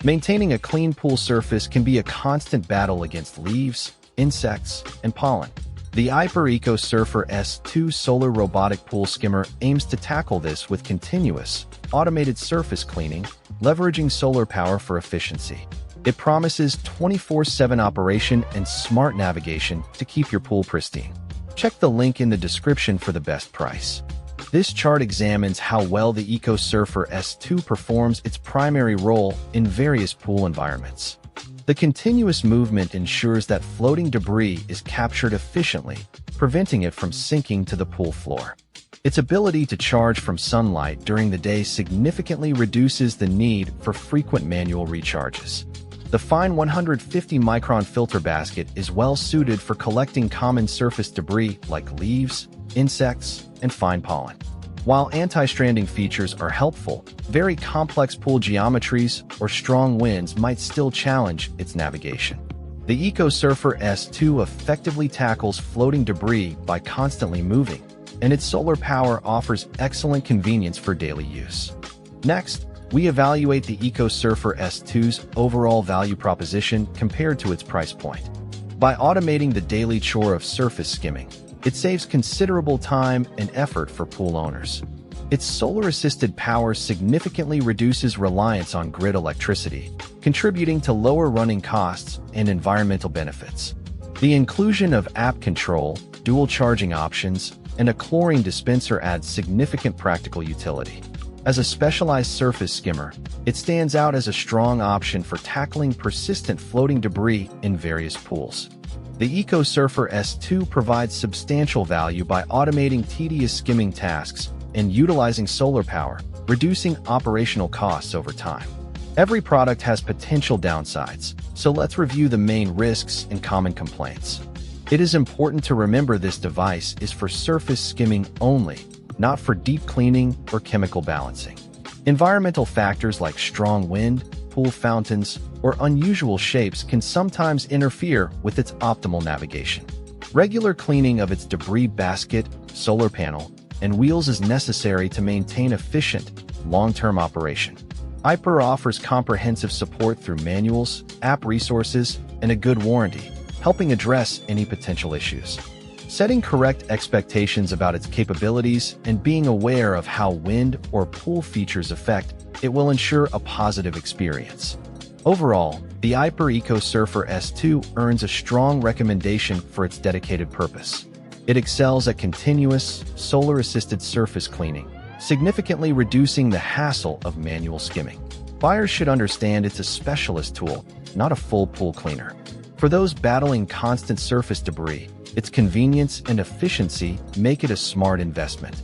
Maintaining a clean pool surface can be a constant battle against leaves, insects, and pollen. The AIPER EcoSurfer S2 solar robotic pool skimmer aims to tackle this with continuous, automated surface cleaning, leveraging solar power for efficiency. It promises 24/7 operation and smart navigation to keep your pool pristine. Check the link in the description for the best price. This chart examines how well the EcoSurfer S2 performs its primary role in various pool environments. The continuous movement ensures that floating debris is captured efficiently, preventing it from sinking to the pool floor. Its ability to charge from sunlight during the day significantly reduces the need for frequent manual recharges. The fine 150-micron filter basket is well suited for collecting common surface debris like leaves, insects, and fine pollen. While anti-stranding features are helpful, very complex pool geometries or strong winds might still challenge its navigation. The EcoSurfer S2 effectively tackles floating debris by constantly moving, and its solar power offers excellent convenience for daily use. Next, we evaluate the EcoSurfer S2's overall value proposition compared to its price point. By automating the daily chore of surface skimming, it saves considerable time and effort for pool owners. Its solar-assisted power significantly reduces reliance on grid electricity, contributing to lower running costs and environmental benefits. The inclusion of app control, dual charging options, and a chlorine dispenser adds significant practical utility. As a specialized surface skimmer, it stands out as a strong option for tackling persistent floating debris in various pools. The EcoSurfer S2 provides substantial value by automating tedious skimming tasks and utilizing solar power, reducing operational costs over time. Every product has potential downsides, so let's review the main risks and common complaints. It is important to remember this device is for surface skimming only, not for deep cleaning or chemical balancing. Environmental factors like strong wind, pool fountains, or unusual shapes can sometimes interfere with its optimal navigation. Regular cleaning of its debris basket, solar panel, and wheels is necessary to maintain efficient, long-term operation. AIPER offers comprehensive support through manuals, app resources, and a good warranty, helping address any potential issues. Setting correct expectations about its capabilities and being aware of how wind or pool features affect it will ensure a positive experience. Overall, the AIPER EcoSurfer S2 earns a strong recommendation for its dedicated purpose. It excels at continuous, solar-assisted surface cleaning, significantly reducing the hassle of manual skimming. Buyers should understand it's a specialist tool, not a full pool cleaner. For those battling constant surface debris, its convenience and efficiency make it a smart investment.